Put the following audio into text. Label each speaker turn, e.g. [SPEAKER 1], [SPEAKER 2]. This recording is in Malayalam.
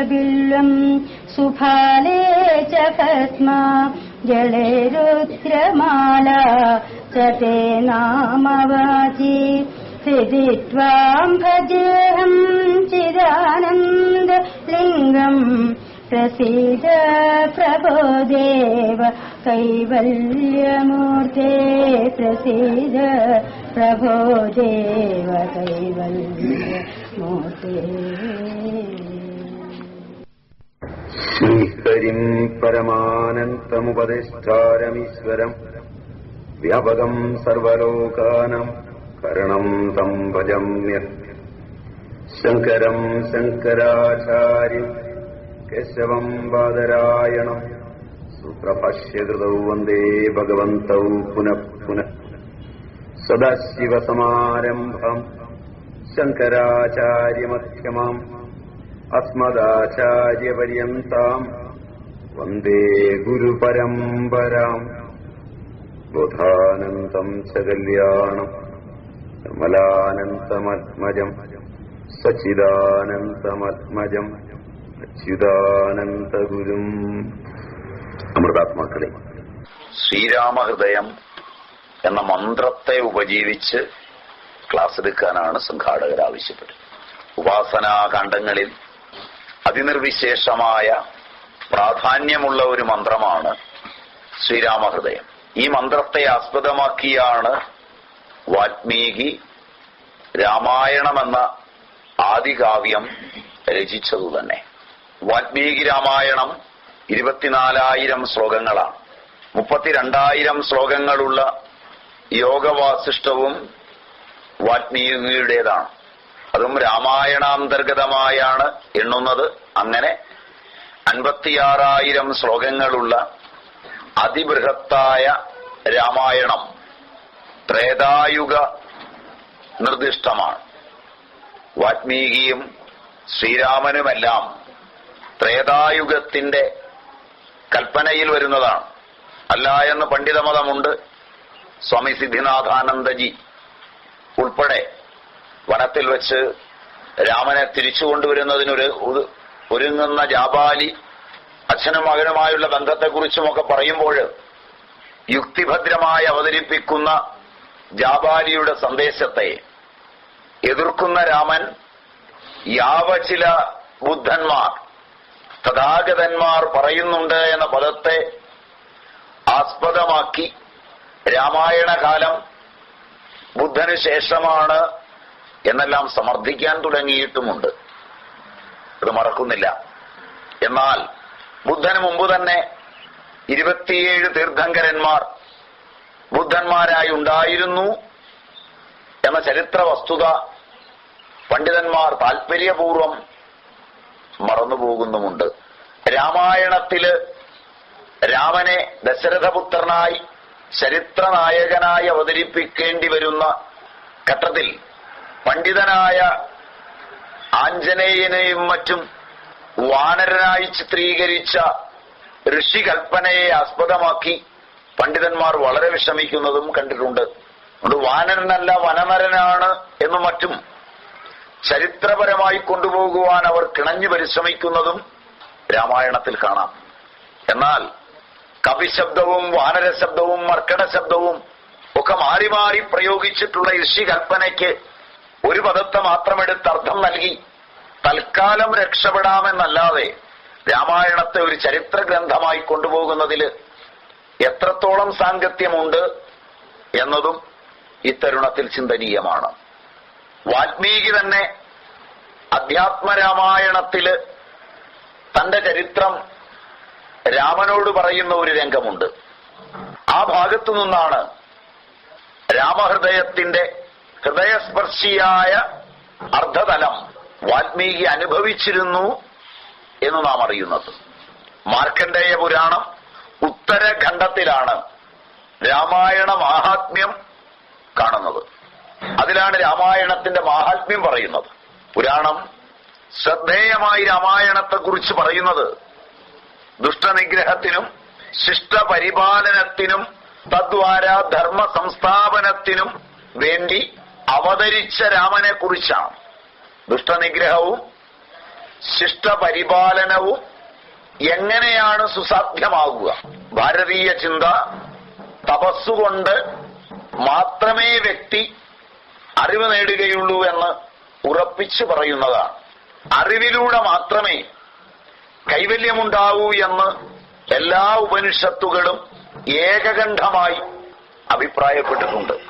[SPEAKER 1] बिल्वं सुफाले च पद्मा जले रुद्रमाला च ते नामवाची हृदि त्वां भजेऽहं चिदानन्दलिङ्गम् प्रसीद प्रभो देव कैवल्यमूर्ते प्रसीद प्रभो देव कैवल्यमूर्ते।
[SPEAKER 2] ശ്രീഹരിം പരമാനന്തമുപദേഷ്ടാരമീശ്വരം വ്യാപകം സർവലോകാനാം കരണം തം ഭജമ്യം. ശങ്കരം ശങ്കരാചാര്യം കേശവം ബാദരായണം സൂത്രഭാഷ്യകൃതൗ വന്ദേ ഭഗവന്തൗ പുനഃ പുനഃ. സദാശിവസമാരംഭം ശങ്കരാചാര്യമധ്യമാം അസ്മദാചാര്യപര്യന്താം വന്ദേ ഗുരുപരമ്പരാം. ബോധാനന്തം ച കല്യാണം നിർമ്മലാനന്തമത്മജം സച്ചിദാനന്തമത്മജം അച്യുതാനന്തഗുരും. അമൃതാത്മാക്കളെ, ശ്രീരാമഹൃദയം എന്ന മന്ത്രത്തെ ഉപജീവിച്ച് ക്ലാസ് എടുക്കാനാണ് സംഘാടകർ ആവശ്യപ്പെട്ടത്. ഉപാസനാകാണ്ഡങ്ങളിൽ അതിനിർവിശേഷമായ പ്രാധാന്യമുള്ള ഒരു മന്ത്രമാണ് ശ്രീരാമഹൃദയം. ഈ മന്ത്രത്തെ ആസ്പദമാക്കിയാണ് വാൽമീകി രാമായണമെന്ന ആദികാവ്യം രചിച്ചതു തന്നെ. വാൽമീകി രാമായണം 24,000 ശ്ലോകങ്ങളാണ്. 32,000 ശ്ലോകങ്ങളുള്ള യോഗവാസിഷ്ഠവും വാൽമീകിയുടേതാണ്. അതും രാമായണാന്തർഗതമായാണ് എണ്ണുന്നത്. അങ്ങനെ 56,000 ശ്ലോകങ്ങളുള്ള അതിബൃഹത്തായ രാമായണം ത്രേതായുഗ നിർദ്ദിഷ്ടമാണ്. വാൽമീകിയും ശ്രീരാമനുമെല്ലാം ത്രേതായുഗത്തിന്റെ കൽപ്പനയിൽ വരുന്നതാണ്. അല്ല എന്ന് പണ്ഡിതമതമുണ്ട്. സ്വാമി സിദ്ധിനാഥാനന്ദജി ഉൾപ്പെടെ വനത്തിൽ വെച്ച് രാമനെ തിരിച്ചുകൊണ്ടുവരുന്നതിനൊരു ഒരുങ്ങുന്ന ജാബാലി അച്ഛനും മകനുമായുള്ള ബന്ധത്തെക്കുറിച്ചുമൊക്കെ പറയുമ്പോൾ യുക്തിഭദ്രമായി അവതരിപ്പിക്കുന്ന ജാബാലിയുടെ സന്ദേശത്തെ എതിർക്കുന്ന രാമൻ ചില ബുദ്ധന്മാർ തഥാഗതന്മാർ പറയുന്നുണ്ട് എന്ന പദത്തെ ആസ്പദമാക്കി രാമായണ കാലം ബുദ്ധനു ശേഷമാണ് എന്നെല്ലാം സമർത്ഥിക്കാൻ തുടങ്ങിയിട്ടുമുണ്ട്. അത് മറക്കുന്നില്ല. എന്നാൽ ബുദ്ധന് മുമ്പ് തന്നെ 27 തീർത്ഥങ്കരന്മാർ ബുദ്ധന്മാരായി ഉണ്ടായിരുന്നു എന്ന ചരിത്ര വസ്തുത പണ്ഡിതന്മാർ താൽപര്യപൂർവം മറന്നുപോകുന്നുമുണ്ട്. രാമായണത്തില് രാമനെ ദശരഥപുത്രനായി ചരിത്രനായകനായി അവതരിപ്പിക്കേണ്ടി വരുന്ന ഘട്ടത്തിൽ പണ്ഡിതനായ ആഞ്ജനേയനെയും മറ്റും വാനരനായി ചിത്രീകരിച്ച ഋഷികൽപ്പനയെ ആസ്പദമാക്കി പണ്ഡിതന്മാർ വളരെ വിഷമിക്കുന്നതും കണ്ടിട്ടുണ്ട്. അത് വാനരനല്ല വനനരനാണ് എന്നും മറ്റും ചരിത്രപരമായി കൊണ്ടുപോകുവാൻ അവർ കിണഞ്ഞു പരിശ്രമിക്കുന്നതും രാമായണത്തിൽ കാണാം. എന്നാൽ കവിശബ്ദവും വാനരശബ്ദവും മർക്കടശബ്ദവും ഒക്കെ മാറി മാറി പ്രയോഗിച്ചിട്ടുള്ള ഋഷികൽപ്പനയ്ക്ക് ഒരു പദത്തെ മാത്രമെടുത്ത് അർത്ഥം നൽകി തൽക്കാലം രക്ഷപ്പെടാമെന്നല്ലാതെ രാമായണത്തെ ഒരു ചരിത്ര ഗ്രന്ഥമായി കൊണ്ടുപോകുന്നതിൽ എത്രത്തോളം സാങ്കത്യമുണ്ട് എന്നതും ഇത്തരുണത്തിൽ ചിന്തനീയമാണ്. വാൽമീകി തന്നെ അധ്യാത്മരാമായണത്തില് തന്റെ ചരിത്രം രാമനോട് പറയുന്ന ഒരു രംഗമുണ്ട്. ആ ഭാഗത്തു നിന്നാണ് രാമഹൃദയത്തിന്റെ ഹൃദയസ്പർശിയായ അർദ്ധതലം വാൽമീകി അനുഭവിച്ചിരുന്നു എന്ന് നാം അറിയുന്നത്. മാർക്കണ്ഡേയ പുരാണം ഉത്തരഖണ്ഡത്തിലാണ് രാമായണ മാഹാത്മ്യം കാണുന്നത്. അതിലാണ് രാമായണത്തിന്റെ മാഹാത്മ്യം പറയുന്നത്. പുരാണം ശ്രദ്ധേയമായി രാമായണത്തെക്കുറിച്ച് പറയുന്നത് ദുഷ്ടനിഗ്രഹത്തിനും ശിഷ്ടപരിപാലനത്തിനും തദ്വാര ധർമ്മ സംസ്ഥാപനത്തിനും വേണ്ടി അവതരിച്ച രാമനെ കുറിച്ചാണ്. ദുഷ്ടനിഗ്രഹവും ശിഷ്ടപരിപാലനവും എങ്ങനെയാണ് സുസാധ്യമാകുക? ഭാരതീയ ചിന്ത തപസ്സുകൊണ്ട് മാത്രമേ വ്യക്തി അറിവ് നേടുകയുള്ളൂ എന്ന് ഉറപ്പിച്ചു പറയുന്നതാണ്. അറിവിലൂടെ മാത്രമേ കൈവല്യമുണ്ടാവൂ എന്ന് എല്ലാ ഉപനിഷത്തുകളും ഏകകണ്ഠമായി അഭിപ്രായപ്പെട്ടിട്ടുണ്ട്.